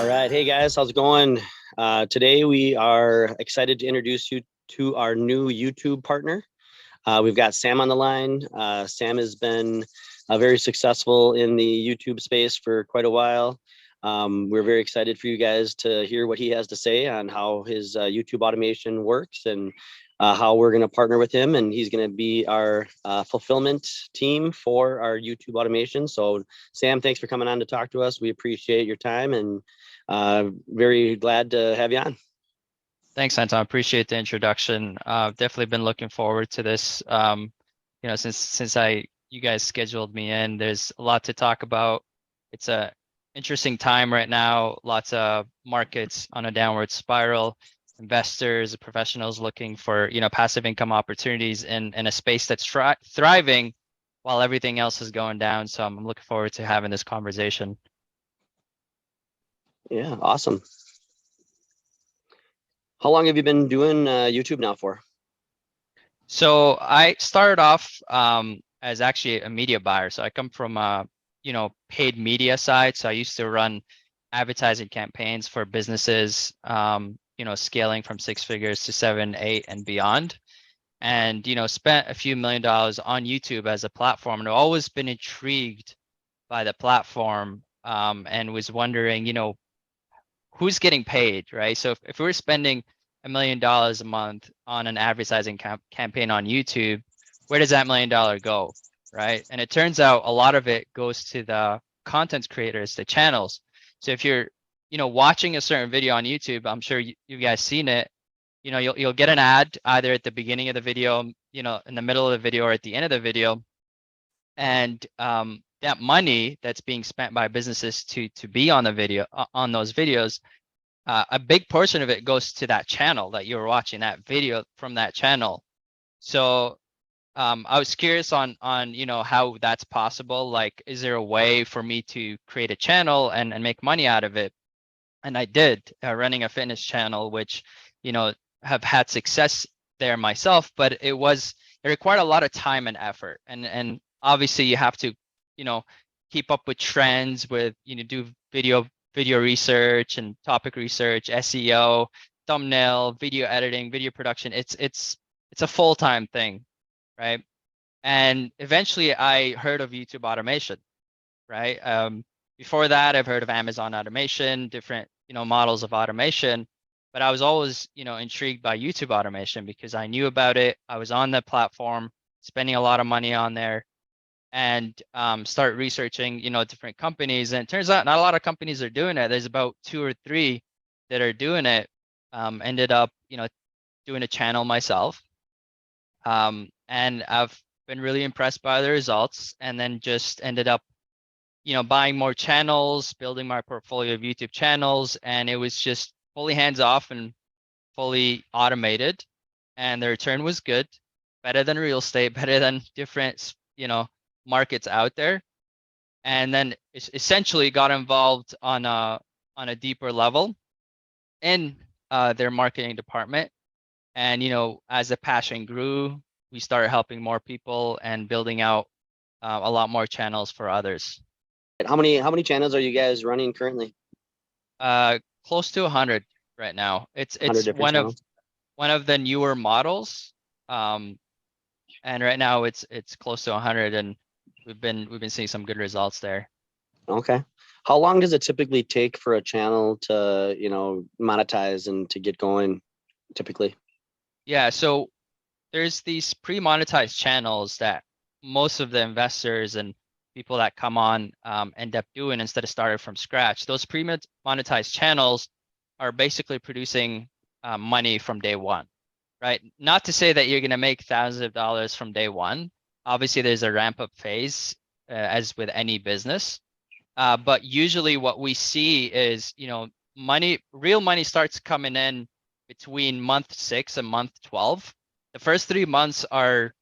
All right. Hey guys, how's it going? Today we are excited to introduce you to our new YouTube partner. We've got Sam on the line. Sam has been very successful in the YouTube space for quite a while. We're very excited for you guys to hear what he has to say on how his YouTube automation works and how we're going to partner with him. And he's going to be our fulfillment team for our YouTube automation. So Sam, thanks for coming on to talk to us. We appreciate your time and very glad to have you on. Thanks, Anton. Appreciate the introduction. Definitely been looking forward to this. Since you guys scheduled me in, there's a lot to talk about. It's a interesting time right now. Lots of markets on a downward spiral. Investors, professionals looking for passive income opportunities in a space that's thriving while everything else is going down. So I'm looking forward to having this conversation. Yeah, awesome. How long have you been doing YouTube now for? So I started off as actually a media buyer. So I come from paid media side. So I used to run advertising campaigns for businesses, scaling from 6 figures to 7, 8 and beyond. And, spent a few $1 million on YouTube as a platform, and I've always been intrigued by the platform and was wondering, who's getting paid, right? So if we're spending $1 million a month on an advertising campaign on YouTube, where does that $1 million go, right? And it turns out a lot of it goes to the content creators, the channels. So if you're, watching a certain video on YouTube, I'm sure you guys seen it. You'll get an ad either at the beginning of the video, in the middle of the video, or at the end of the video, and that money that's being spent by businesses to be on the video, on those videos, a big portion of it goes to that channel that you're watching, that video from that channel. So I was curious on how that's possible. Like, is there a way for me to create a channel and make money out of it? And I did, running a fitness channel, which have had success there myself, but it required a lot of time and effort, and obviously you have to keep up with trends, with do video research and topic research, SEO, thumbnail, video editing, video production. It's a full-time thing, right? And eventually I heard of YouTube automation, right? Before that, I've heard of Amazon automation, different models of automation, but I was always intrigued by YouTube automation because I knew about it. I was on the platform, spending a lot of money on there, and start researching different companies. And it turns out not a lot of companies are doing it. There's about 2 or 3 that are doing it. Ended up doing a channel myself, and I've been really impressed by the results, and then just ended up buying more channels, building my portfolio of YouTube channels, and it was just fully hands off and fully automated, and the return was good, better than real estate, better than different markets out there. And then essentially got involved on a deeper level in their marketing department. And as the passion grew, we started helping more people and building out a lot more channels for others. How many channels are you guys running currently? Close to 100 right now. It's one of the newer models, and right now it's close to 100, and we've been seeing some good results there. Okay. How long does it typically take for a channel to monetize and to get going typically? Yeah, so there's these pre-monetized channels that most of the investors and people that come on end up doing instead of starting from scratch. Those pre-monetized channels are basically producing money from day one, right? Not to say that you're going to make thousands of dollars from day one. Obviously, there's a ramp up phase, as with any business. But usually what we see is, real money starts coming in between month 6 and month 12. The first 3 months are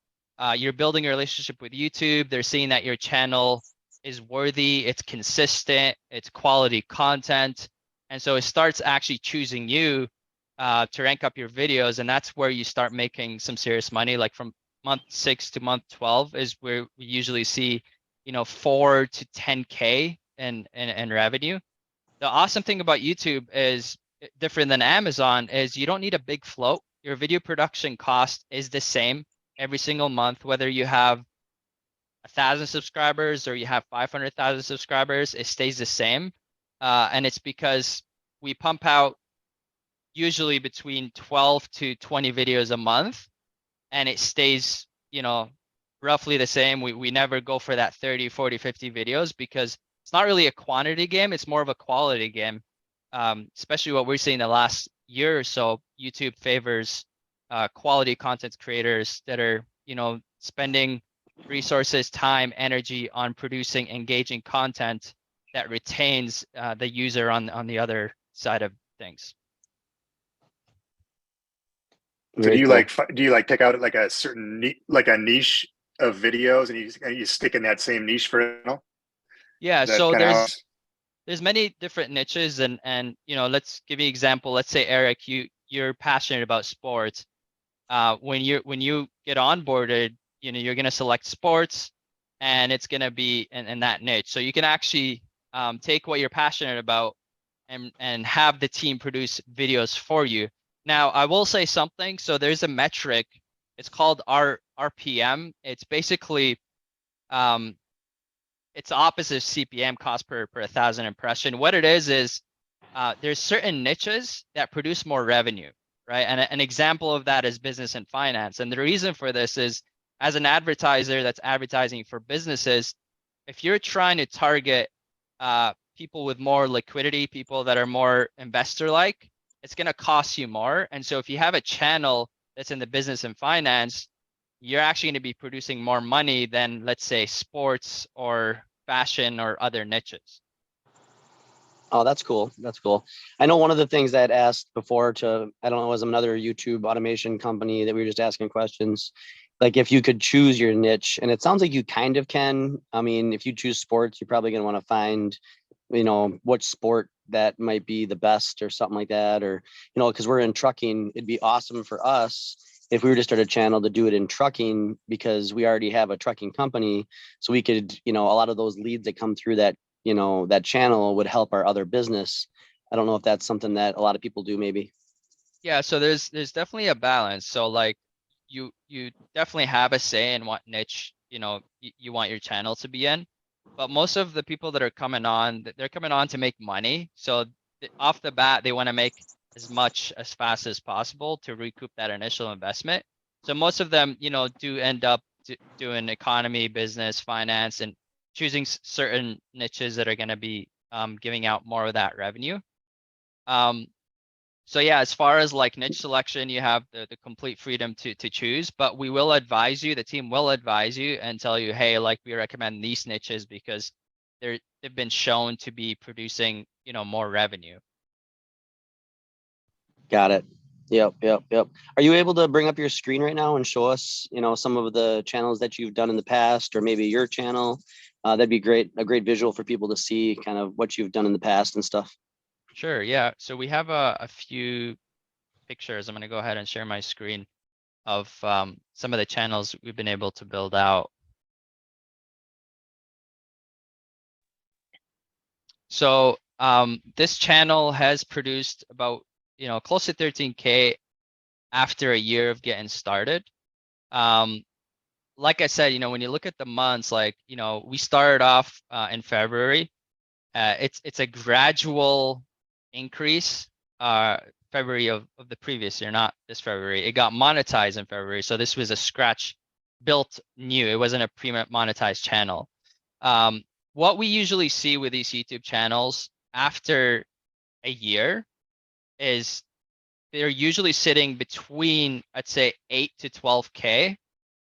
you're building a relationship with YouTube. They're seeing that your channel is worthy, it's consistent, it's quality content. And so it starts actually choosing you to rank up your videos. And that's where you start making some serious money. Like from month 6 to month 12 is where we usually see, 4 to 10K in revenue. The awesome thing about YouTube is different than Amazon is you don't need a big float. Your video production cost is the same every single month, whether you have 1,000 subscribers or you have 500,000 subscribers, it stays the same. And it's because we pump out usually between 12 to 20 videos a month, and it stays, roughly the same. We never go for that 30, 40, 50 videos because it's not really a quantity game. It's more of a quality game. Especially what we're seeing the last year or so, YouTube favors quality content creators that are, spending resources, time, energy on producing engaging content that retains the user on the other side of things. So Very do you cool. pick out like a certain a niche of videos and you stick in that same niche for now? Yeah, Is that so kind of how there's many different niches, and let's give you an example. Let's say Eric, you're passionate about sports. When you get onboarded, you're gonna select sports, and it's gonna be in that niche. So you can actually take what you're passionate about and have the team produce videos for you. Now, I will say something. So there's a metric. It's called RPM. It's basically it's opposite of CPM, cost per 1,000 impression. What it is there's certain niches that produce more revenue, right? And an example of that is business and finance. And the reason for this is, as an advertiser that's advertising for businesses, if you're trying to target people with more liquidity, people that are more investor-like, it's going to cost you more. And so if you have a channel that's in the business and finance, you're actually going to be producing more money than, let's say, sports or fashion or other niches. Oh, that's cool. That's cool. I know one of the things that I asked before I don't know, it was another YouTube automation company that we were just asking questions, like if you could choose your niche, and it sounds like you kind of can. I mean, if you choose sports, you're probably going to want to find, what sport that might be the best or something like that, or, because we're in trucking, it'd be awesome for us if we were to start a channel to do it in trucking because we already have a trucking company. So we could, a lot of those leads that come through that channel would help our other business. I don't know if that's something that a lot of people do maybe. Yeah, so there's definitely a balance. So like you definitely have a say in what niche, you want your channel to be in. But most of the people that are coming on, they're coming on to make money. So off the bat, they want to make as much as fast as possible to recoup that initial investment. So most of them, do end up doing economy, business, finance, and choosing certain niches that are going to be giving out more of that revenue. So yeah, as far as like niche selection, you have the complete freedom to choose, but we will advise you, the team will advise you and tell you, hey, like we recommend these niches because they've been shown to be producing, more revenue. Got it. Yep. Are you able to bring up your screen right now and show us, some of the channels that you've done in the past, or maybe your channel? That'd be great. A great visual for people to see kind of what you've done in the past and stuff. Sure, yeah. So we have a few pictures. I'm going to go ahead and share my screen of some of the channels we've been able to build out. So this channel has produced about, close to 13K after a year of getting started. Like I said, when you look at the months, like, we started off in February. It's a gradual increase. February of the previous year, not this February. It got monetized in February. So this was a scratch built new. It wasn't a pre-monetized channel. What we usually see with these YouTube channels after a year is they're usually sitting between, I'd say, 8 to 12K,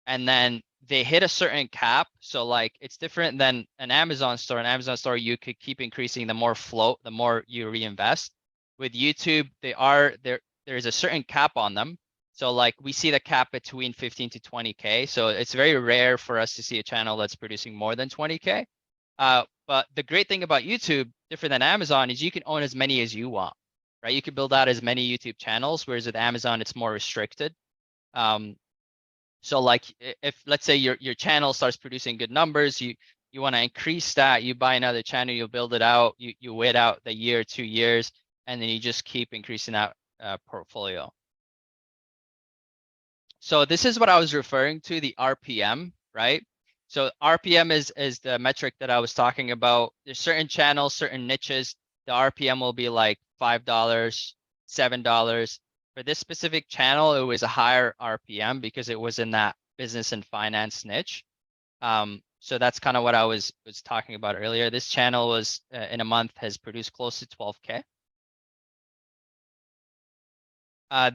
and then they hit a certain cap. So like it's different than an Amazon store. An Amazon store, you could keep increasing the more float, the more you reinvest. With YouTube, there's a certain cap on them. So like we see the cap between 15 to 20K. So it's very rare for us to see a channel that's producing more than 20K. But the great thing about YouTube, different than Amazon, is you can own as many as you want, right? You can build out as many YouTube channels, whereas with Amazon, it's more restricted. So like if let's say your channel starts producing good numbers, you you want to increase that, you buy another channel, you build it out, you wait out the year, 2 years, and then you just keep increasing that portfolio. So this is what I was referring to, the RPM, right? So RPM is the metric that I was talking about. There's certain channels, certain niches, the RPM will be like $5, $7. For this specific channel, it was a higher RPM because it was in that business and finance niche. So that's kind of what I was talking about earlier. This channel was in a month has produced close to 12K.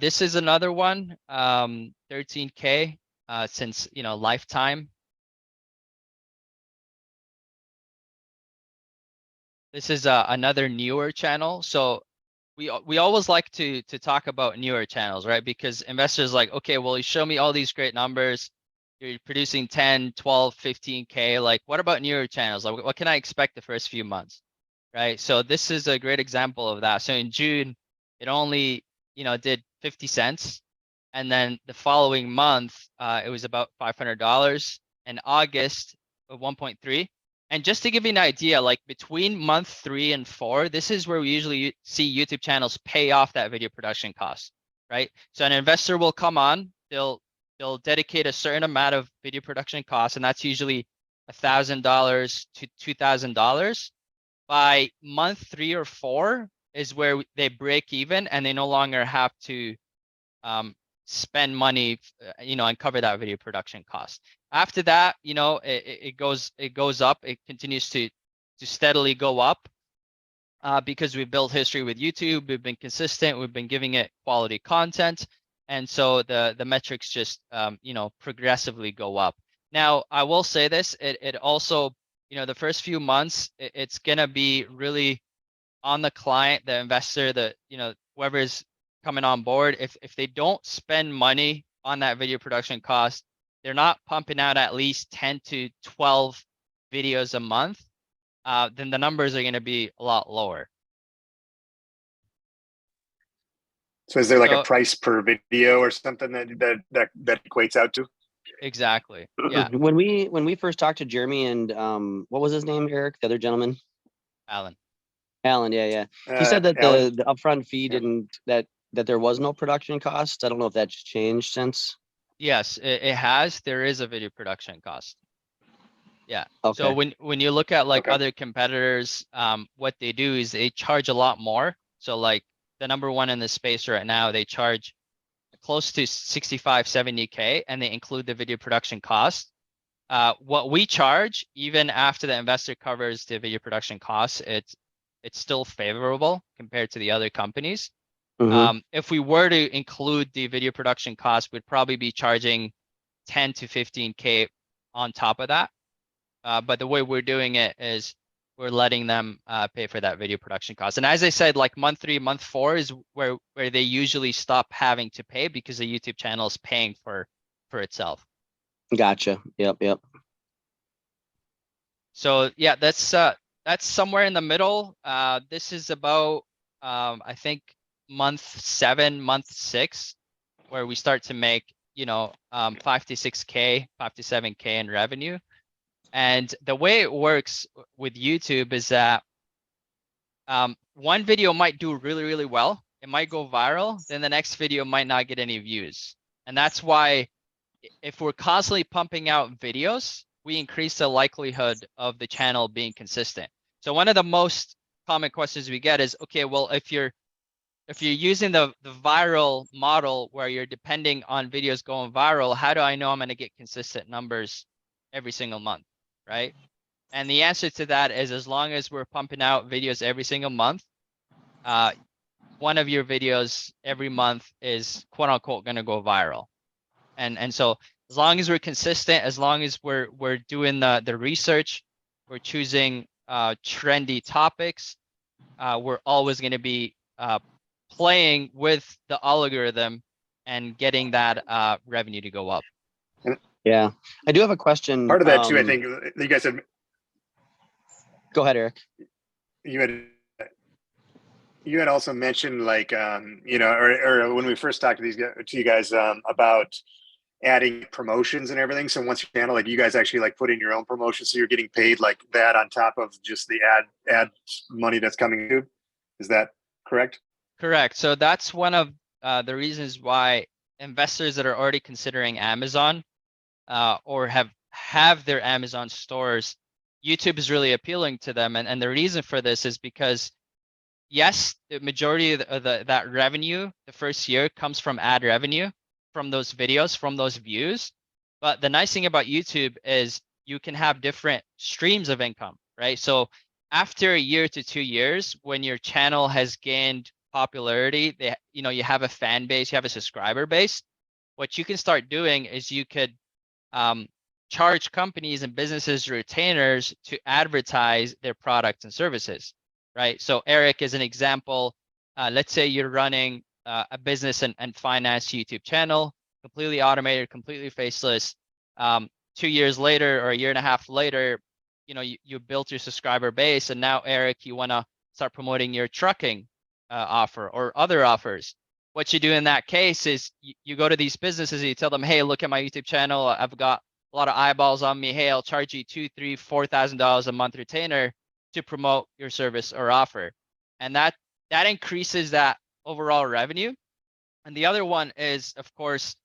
This is another one, 13K since, you know, lifetime. This is another newer channel. So we always like to talk about newer channels, right? Because investors like, okay, well, you show me all these great numbers. You're producing 10, 12, 15K. Like, what about newer channels? Like, what can I expect the first few months, right? So this is a great example of that. So in June, it only, you know, did 50 cents. And then the following month, it was about $500. In August, 1.3. And just to give you an idea, like between month 3 and 4, this is where we usually see YouTube channels pay off that video production cost, right? So an investor will come on, they'll dedicate a certain amount of video production costs, and that's usually $1,000 to $2,000. By month 3 or 4 is where they break even, and they no longer have to spend money, you know, and cover that video production cost. After that, you know, it goes up. It continues to steadily go up because we've built history with YouTube. We've been consistent. We've been giving it quality content, and so the metrics just you know, progressively go up. Now, I will say this: it also, you know, the first few months, it's gonna be really on the client, the investor, the, you know, whoever is coming on board. If they don't spend money on that video production cost, they're not pumping out at least 10 to 12 videos a month, then the numbers are going to be a lot lower. So is there like a So price per video or something that equates out to? exactly, yeah. When we first talked to Jeremy and what was his name, Eric, the other gentleman? Alan. Alan, yeah. He said that Alan? the upfront fee Yeah. didn't, that there was no production cost. I don't know if that's changed since. Yes, it has. There is a video production cost. Yeah. So Okay. when you look at like Okay. other competitors, what they do is they charge a lot more. So like the number one in the space right now, they charge close to 65, 70K, and they include the video production cost. What we charge, even after the investor covers the video production costs, it's still favorable compared to the other companies. Mm-hmm. If we were to include the video production cost, we'd probably be charging 10 to 15K on top of that. But the way we're doing it is we're letting them pay for that video production cost. And as I said, like month 3, month 4 is where they usually stop having to pay because the YouTube channel is paying for itself. Gotcha. Yep. So yeah, that's somewhere in the middle. This is about I think month 7, month 6, where we start to make, you know, 5 to 6K, 5 to 7K in revenue. And the way it works with YouTube is that one video might do really, really well. It might go viral. Then the next video might not get any views. And that's why if we're constantly pumping out videos, we increase the likelihood of the channel being consistent. So one of the most common questions we get is, okay, well, if you're using the viral model where you're depending on videos going viral, how do I know I'm going to get consistent numbers every single month, right? And the answer to that is as long as we're pumping out videos every single month, one of your videos every month is quote unquote going to go viral. And so as long as we're consistent, as long as we're doing the research, we're choosing trendy topics, we're always going to be playing with the algorithm and getting that revenue to go up. Yeah. I do have a question. Part of that too, I think you guys have. Go ahead, Eric. You had also mentioned like you know, or when we first talked to you guys about adding promotions and everything. So once your channel, like you guys actually like put in your own promotion, so you're getting paid like that on top of just the ad money that's coming to. Is that correct? Correct. So that's one of the reasons why investors that are already considering Amazon or have their Amazon stores, YouTube is really appealing to them. And the reason for this is because yes, the majority of that revenue the first year comes from ad revenue from those videos, from those views. But the nice thing about YouTube is you can have different streams of income, right? So after a year to 2 years, when your channel has gained popularity, you have a fan base, you have a subscriber base, what you can start doing is you could um, charge companies and businesses retainers to advertise their products and services, right? So Eric, as an example, let's say you're running a business and finance YouTube channel, completely automated, completely faceless. 2 years later or a year and a half later, you built your subscriber base, and now Eric, you want to start promoting your trucking offer or other offers. What you do in that case is you go to these businesses and you tell them, hey, look at my YouTube channel. I've got a lot of eyeballs on me. Hey, I'll charge you $2,000, $3,000, $4,000 a month retainer to promote your service or offer. And that increases that overall revenue. And the other one is, of course,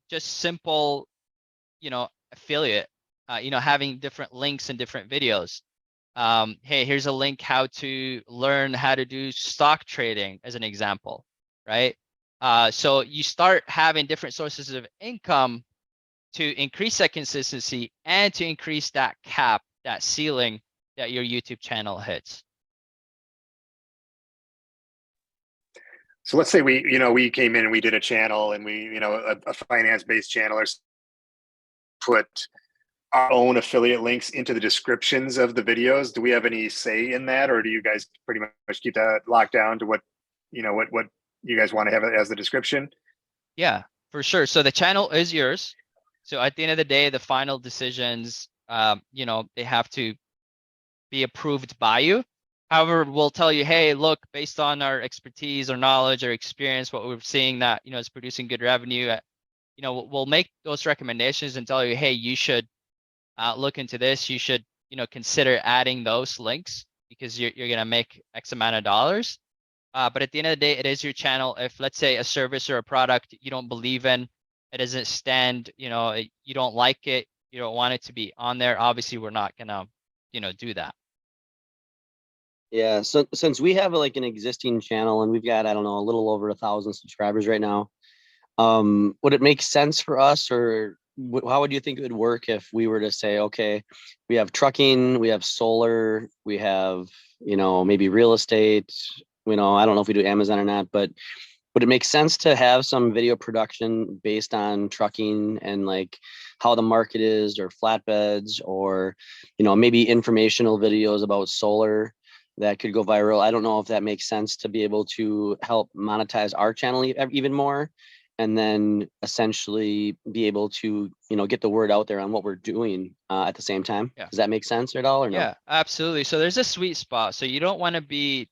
just simple, affiliate, having different links and different videos. Hey, here's a link how to learn how to do stock trading as an example, right? So you start having different sources of income to increase that consistency and to increase that cap, that ceiling that your YouTube channel hits. So let's say we came in and we did a channel and we, a finance-based channel, or put our own affiliate links into the descriptions of the videos. Do we have any say in that, or do you guys pretty much keep that locked down to what you guys want to have as the description? Yeah, for sure. So the channel is yours. So at the end of the day, the final decisions, they have to be approved by you. However, we'll tell you, hey, look, based on our expertise or knowledge or experience, what we're seeing that, is producing good revenue, we'll make those recommendations and tell you, hey, you should look into this. You should, consider adding those links because you're going to make X amount of dollars. But at the end of the day, it is your channel. If, let's say, a service or a product you don't believe in, it doesn't stand, you don't like it, you don't want it to be on there, obviously we're not gonna, do that. Yeah, so since we have like an existing channel and we've got, I don't know, a little over 1,000 subscribers right now, would it make sense for us, or how would you think it would work if we were to say, okay, we have trucking, we have solar, we have, maybe real estate, I don't know if we do Amazon or not, but would it make sense to have some video production based on trucking and like how the market is, or flatbeds, or, maybe informational videos about solar that could go viral? I don't know if that makes sense to be able to help monetize our channel even more, and then essentially be able to, get the word out there on what we're doing at the same time. Yeah. Does that make sense at all, or no? Yeah, absolutely. So there's a sweet spot. So you don't want to be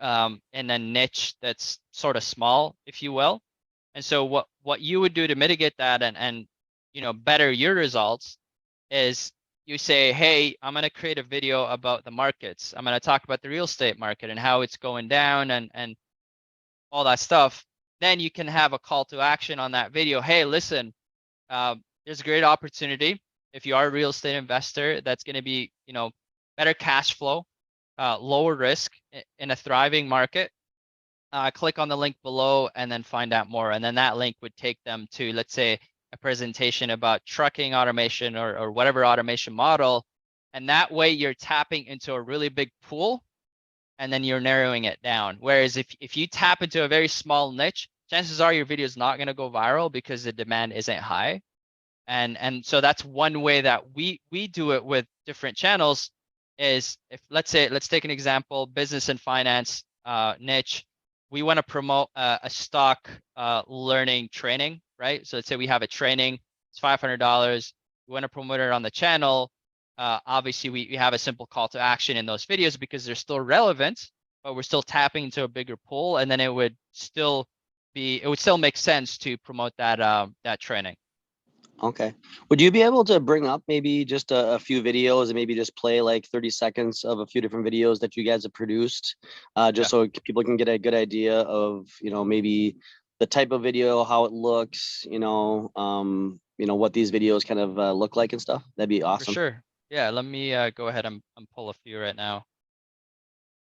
in a niche that's sort of small, if you will. And so what you would do to mitigate that and better your results is you say, hey, I'm going to create a video about the markets. I'm going to talk about the real estate market and how it's going down and all that stuff. Then you can have a call to action on that video. Hey, listen, there's a great opportunity if you are a real estate investor that's going to be, better cash flow, lower risk in a thriving market. Click on the link below and then find out more. And then that link would take them to, let's say, a presentation about trucking automation or whatever automation model. And that way you're tapping into a really big pool and then you're narrowing it down. Whereas if you tap into a very small niche, chances are your video is not going to go viral because the demand isn't high. And so that's one way that we do it with different channels is, if let's take an example, business and finance niche. We want to promote a stock learning training, right? So let's say we have a training, it's $500. We want to promote it on the channel. Obviously, we have a simple call to action in those videos because they're still relevant, but we're still tapping into a bigger pool, and then it would still make sense to promote that that training. Okay. Would you be able to bring up maybe just a few videos and maybe just play like 30 seconds of a few different videos that you guys have produced, just Yeah, so people can get a good idea of, maybe the type of video, how it looks, what these videos kind of look like and stuff? That'd be for awesome. sure. Yeah, let me go ahead and pull a few right now.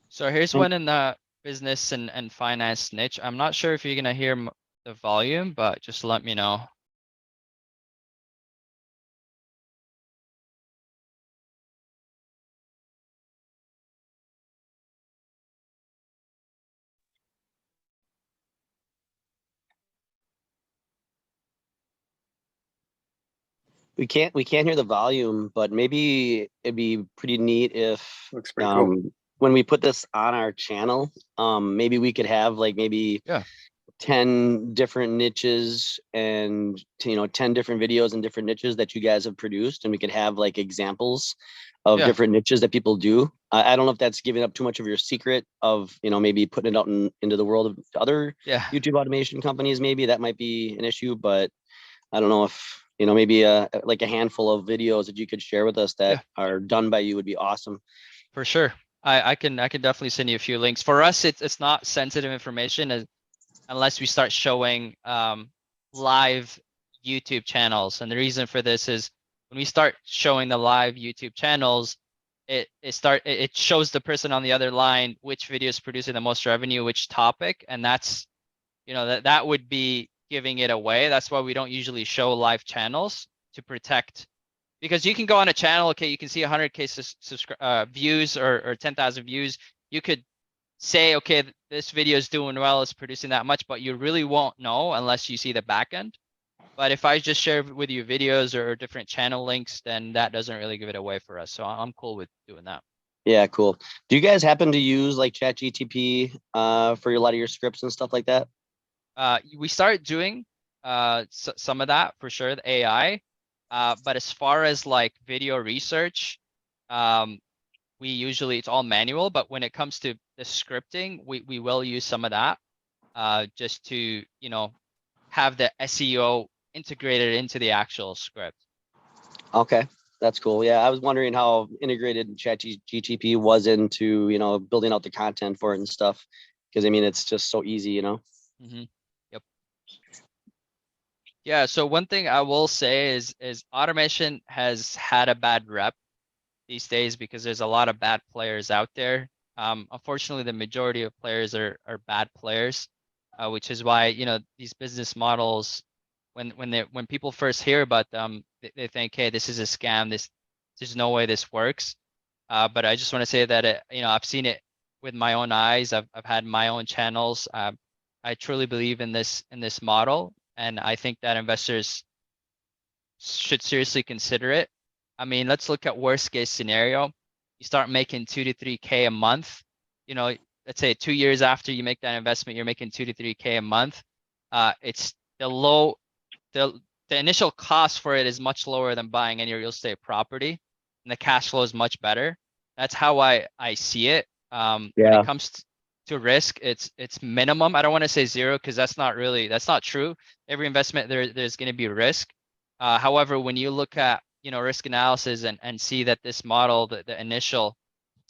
So here's And one in the business and finance niche. I'm not sure if you're gonna hear the volume, but just let me know. we can't hear the volume, but maybe it'd be pretty neat if Looks pretty cool. when we put this on our channel, maybe we could have like maybe Yeah, 10 different niches and 10 different videos and different niches that you guys have produced, and we could have like examples of yeah, different niches that people do. I don't know if that's giving up too much of your secret of maybe putting it out into the world of other yeah, YouTube automation companies. Maybe that might be an issue, but I don't know if maybe like a handful of videos that you could share with us that yeah, are done by you would be awesome. for sure. I can definitely send you a few links. For us, it's not sensitive information unless we start showing live YouTube channels. And the reason for this is when we start showing the live YouTube channels, it shows the person on the other line which video is producing the most revenue, which topic, and that's that would be giving it away. That's why we don't usually show live channels to protect, because you can go on a channel, okay, you can see 100K views or 10,000 views. You could say, okay, this video is doing well, it's producing that much, but you really won't know unless you see the back end. But if I just share with you videos or different channel links, then that doesn't really give it away for us. So I'm cool with doing that. Yeah, cool. Do you guys happen to use like ChatGTP for a lot of your scripts and stuff like that? We started doing some of that for sure, the AI. But as far as like video research, um, we usually it's all manual. But when it comes to the scripting, we will use some of that just to have the SEO integrated into the actual script. Okay, that's cool. Yeah, I was wondering how integrated ChatGTP was into building out the content for it and stuff, because I mean it's just so easy. Hmm. Yep. Yeah. So one thing I will say is automation has had a bad rep these days because there's a lot of bad players out there. Unfortunately, the majority of players are bad players, which is why these business models, when people first hear about them, they think, hey, this is a scam. There's no way this works. But I just want to say that I've seen it with my own eyes. I've had my own channels. I truly believe in this model, and I think that investors should seriously consider it. I mean, let's look at worst case scenario. You start making 2 to 3K a month. You know, let's say 2 years after you make that investment, you're making 2 to 3K a month. It's the the initial cost for it is much lower than buying any real estate property, and the cash flow is much better. That's how I see it. When it Yeah. comes to risk, it's minimum. I don't want to say zero because that's not true. Every investment there's going to be risk. However, when you look at risk analysis and see that this model, the initial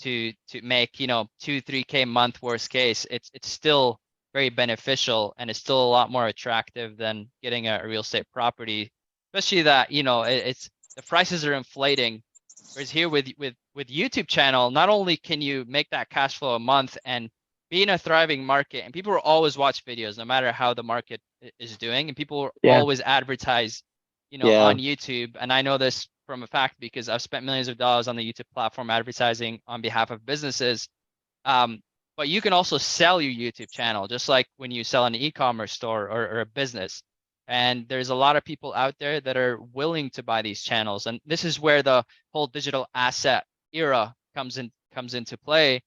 to make 2 3K month worst case, it's still very beneficial and it's still a lot more attractive than getting a real estate property, especially that it's the prices are inflating. Whereas here with YouTube channel, not only can you make that cash flow a month and be in a thriving market, and people will always watch videos no matter how the market is doing, and people will Yeah. always advertise Yeah. on YouTube. And I know this from a fact because I've spent millions of dollars on the YouTube platform advertising on behalf of businesses. Um, but you can also sell your YouTube channel, just like when you sell an e-commerce store or a business. And there's a lot of people out there that are willing to buy these channels. And this is where the whole digital asset era comes into play.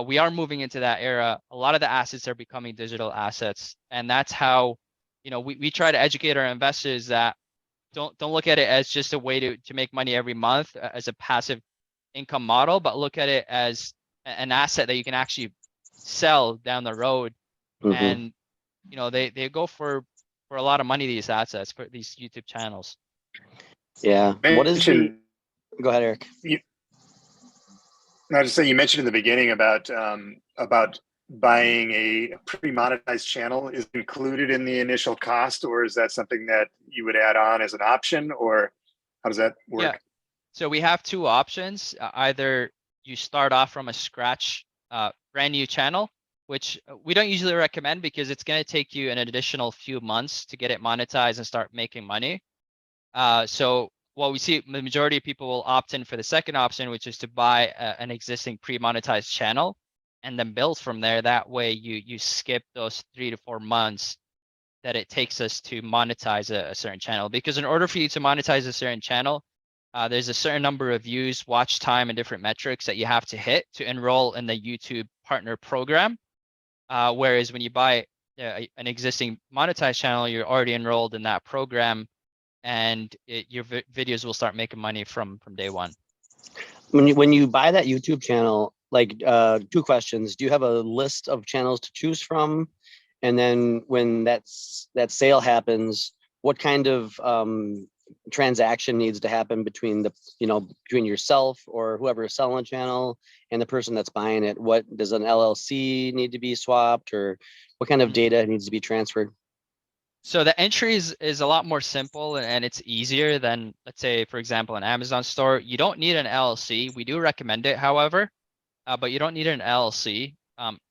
We are moving into that era. A lot of the assets are becoming digital assets. And that's how, we try to educate our investors that don't look at it as just a way to make money every month as a passive income model, but look at it as an asset that you can actually sell down the road. Hmm. And they go for a lot of money, these assets for these YouTube channels. Yeah. What is the? Go ahead, Eric. I was just saying, you mentioned in the beginning about buying a pre-monetized channel. Is included in the initial cost, or is that something that you would add on as an option, or how does that work? Yeah. So we have two options. Either you start off from a scratch, brand new channel, which we don't usually recommend because it's going to take you an additional few months to get it monetized and start making money. So what we see, the majority of people will opt in for the second option, which is to buy an existing pre-monetized channel and then build from there. That way you skip those 3 to 4 months that it takes us to monetize a certain channel. Because in order for you to monetize a certain channel, there's a certain number of views, watch time, and different metrics that you have to hit to enroll in the YouTube partner program. Whereas when you buy an existing monetized channel, you're already enrolled in that program, and your videos will start making money from day one. When you buy that YouTube channel, like two questions: do you have a list of channels to choose from? And then when that sale happens, what kind of transaction needs to happen between between yourself or whoever is selling the channel and the person that's buying it? What does an LLC need to be swapped, or what kind of data needs to be transferred? So the entry is a lot more simple, and it's easier than, let's say, for example, an Amazon store. You don't need an LLC. We do recommend it, however, but you don't need an LLC.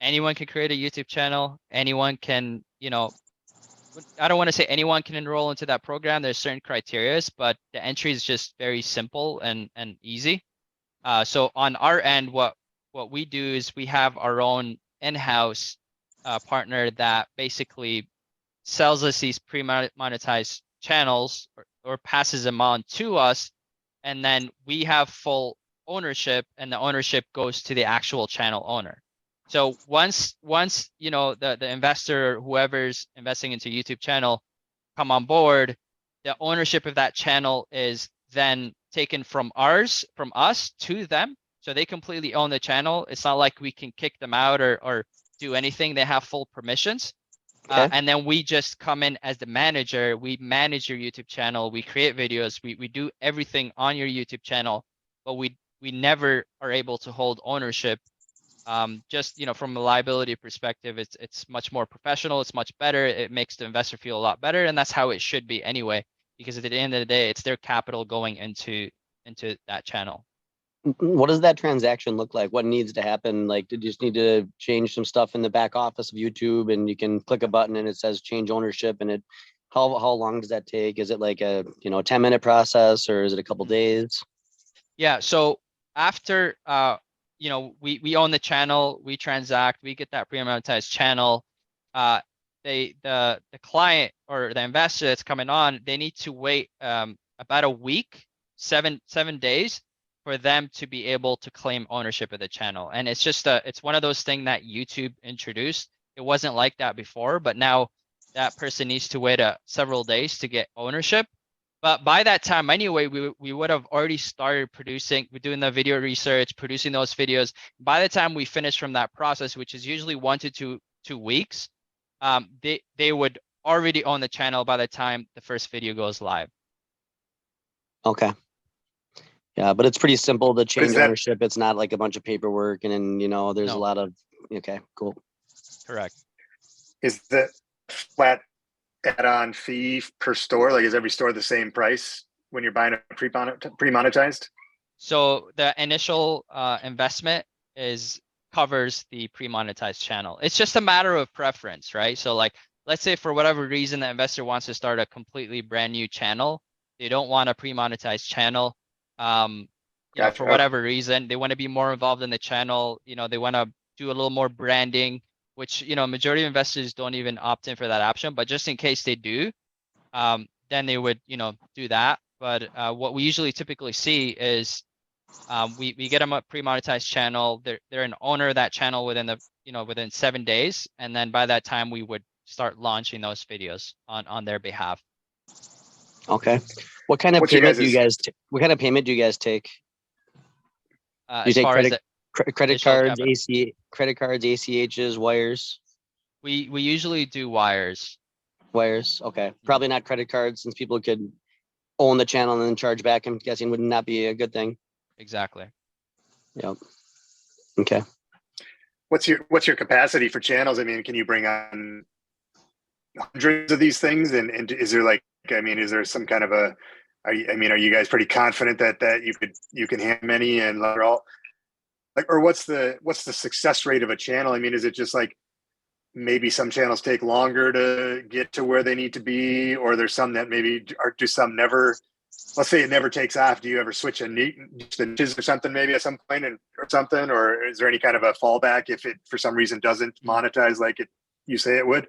Anyone can create a YouTube channel. Anyone can, I don't want to say anyone can enroll into that program. There's certain criterias, but the entry is just very simple and easy. So on our end, what we do is we have our own in-house partner that basically sells us these pre-monetized channels or passes them on to us, and then we have full ownership, and the ownership goes to the actual channel owner. So once the investor or whoever's investing into YouTube channel come on board, the ownership of that channel is then taken from us to them. So they completely own the channel. It's not like we can kick them out or do anything. They have full permissions. Okay. And then we just come in as the manager. We manage your YouTube channel. We create videos. We do everything on your YouTube channel, but we never are able to hold ownership. Just from a liability perspective, it's much more professional. It's much better. It makes the investor feel a lot better, and that's how it should be anyway. Because at the end of the day, it's their capital going into that channel. What does that transaction look like? What needs to happen? Like, do you just need to change some stuff in the back office of YouTube, and you can click a button and it says change ownership, and how long does that take? Is it like a 10-minute process, or is it a couple days? Yeah. So after we own the channel, we transact, we get that pre-monetized channel. The client or the investor that's coming on, they need to wait about a week, seven days, for them to be able to claim ownership of the channel. And it's just it's one of those things that YouTube introduced. It wasn't like that before, but now that person needs to wait several days to get ownership. But by that time, anyway, we would have already started doing the video research, producing those videos. By the time we finish from that process, which is usually 1 to 2 weeks, they would already own the channel by the time the first video goes live. Okay. Yeah, but it's pretty simple to change ownership. It's not like a bunch of paperwork, and then there's a lot of. Okay, cool. Correct. Is the flat add-on fee per store? Like, is every store the same price when you're buying a pre-monetized? So the initial investment covers the pre-monetized channel. It's just a matter of preference, right? So like, let's say for whatever reason the investor wants to start a completely brand new channel. They don't want a pre-monetized channel. Gotcha. For whatever reason, they want to be more involved in the channel. They want to do a little more branding, which majority of investors don't even opt in for that option. But just in case they do, then they would do that. But what we usually typically see is we get them a pre-monetized channel. They're an owner of that channel within 7 days, and then by that time we would start launching those videos on their behalf. Okay. What kind of payment do you guys take? Do you take credit cards, ACHs, wires? We usually do wires. Wires. Okay. Probably not credit cards, since people could own the channel and then charge back, I'm guessing would not be a good thing. Exactly. Yep. Okay. What's your capacity for channels? I mean, can you bring on hundreds of these things? And is there like, I mean, is there some kind of a, are you guys pretty confident that you can handle many and they're all like, or what's the success rate of a channel? I mean, is it just like maybe some channels take longer to get to where they need to be, or there's some that maybe are, do some never, let's say it never takes off. Do you ever switch niches or something maybe at some point or something, or is there any kind of a fallback if it for some reason doesn't monetize like you say it would?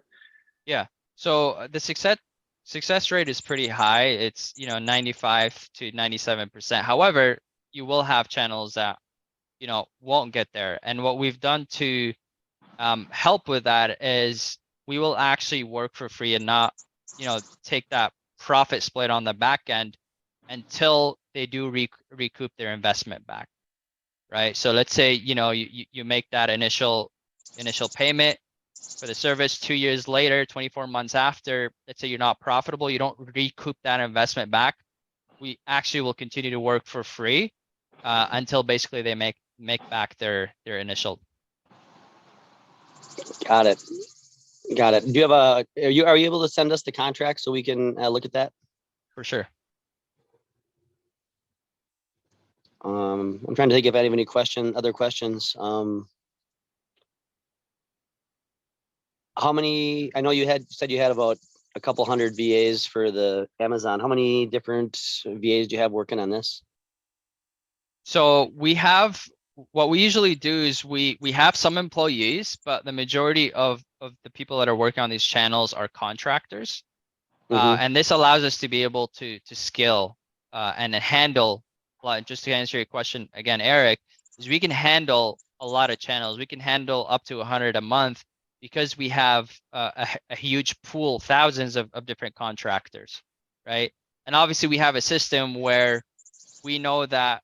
Yeah. So the success rate is pretty high. It's 95 to 97%. However, you will have channels that won't get there. And what we've done to help with that is we will actually work for free and not take that profit split on the back end until they do recoup their investment back, right? So let's say you make that initial payment for the service. 2 years later, 24 months after, let's say you're not profitable, you don't recoup that investment back. We actually will continue to work for free until basically they make back their initial. Got it. Got it. Do you have are you able to send us the contract so we can look at that? For sure. I'm trying to think if I have any other questions. How many, I know you said you had about a couple hundred VAs for the Amazon. How many different VAs do you have working on this? So what we usually do is we have some employees, but the majority of the people that are working on these channels are contractors. And this allows us to be able to scale and handle, just to answer your question again, Eric, is we can handle a lot of channels. We can handle up to 100 a month because we have a huge pool, thousands of different contractors, right? And obviously we have a system where we know that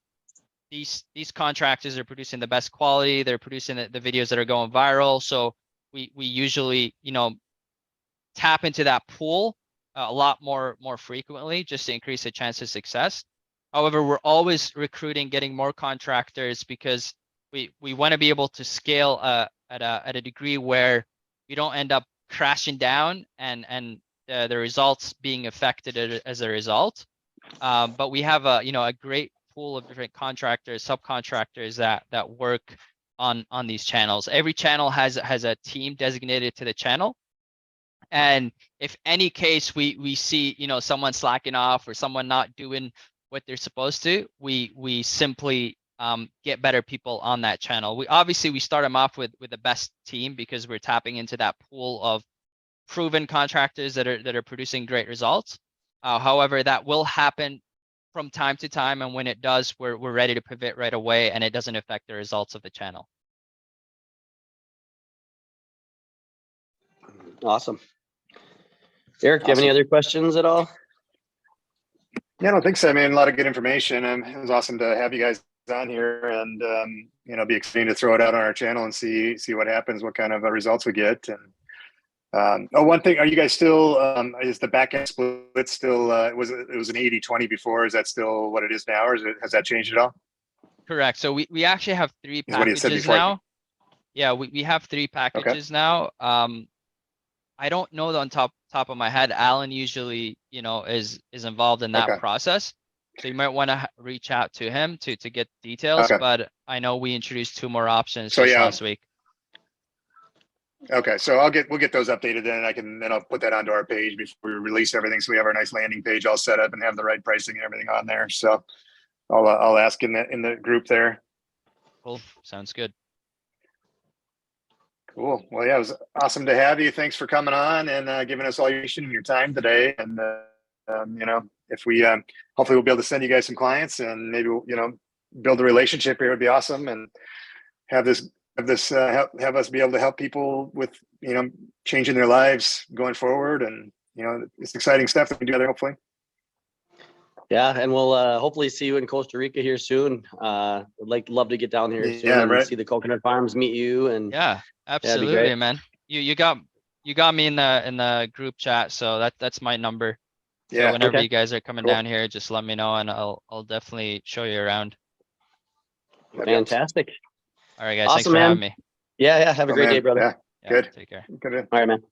these contractors are producing the best quality. They're producing the videos that are going viral. So we usually, tap into that pool a lot more frequently just to increase the chance of success. However, we're always recruiting, getting more contractors because we want to be able to scale at a degree where we don't end up crashing down and the results being affected as a result. But we have a great pool of different contractors, subcontractors that work on these channels. Every channel has a team designated to the channel. And if any case we see someone slacking off or someone not doing what they're supposed to, we simply get better people on that channel. We start them off with the best team because we're tapping into that pool of proven contractors that are producing great results. However, that will happen from time to time, and when it does, we're ready to pivot right away, and it doesn't affect the results of the channel. Awesome. Eric, do you have any other questions at all? Yeah, I don't think so. I mean, a lot of good information. It was awesome to have you guys on here, and be exciting to throw it out on our channel and see what happens, what kind of results we get. And one thing, are you guys still? Is the back end split still? It was an 80-20 before. Is that still what it is now, or has that changed at all? Correct. So we actually have 3 packages now. Yeah, we have 3 packages now. I don't know on top of my head. Alan usually, is involved in that process. So you might want to reach out to him to get details. But I know we introduced 2 more options last week. Okay, so we'll get those updated then. I'll put that onto our page before we release everything, so we have our nice landing page all set up and have the right pricing and everything on there. So I'll ask in the group there. Cool, sounds good. Cool. Well, yeah, it was awesome to have you. Thanks for coming on and giving us all your time today. And if we hopefully we'll be able to send you guys some clients and maybe build a relationship here would be awesome, and have us be able to help people with changing their lives going forward. And it's exciting stuff that we do together, hopefully. Yeah, and we'll hopefully see you in Costa Rica here soon. Would love to get down here soon and see the coconut farms, meet you, and yeah, absolutely, man. You got me in the group chat, so that's my number. So Yeah. whenever Okay. you guys are coming Cool. down here, just let me know and I'll definitely show you around. Fantastic. All right, guys. Thanks Awesome, for having man. me. Yeah, have a Oh, great day, man. brother. Yeah. Yeah, Good. take care. Good. All right, man.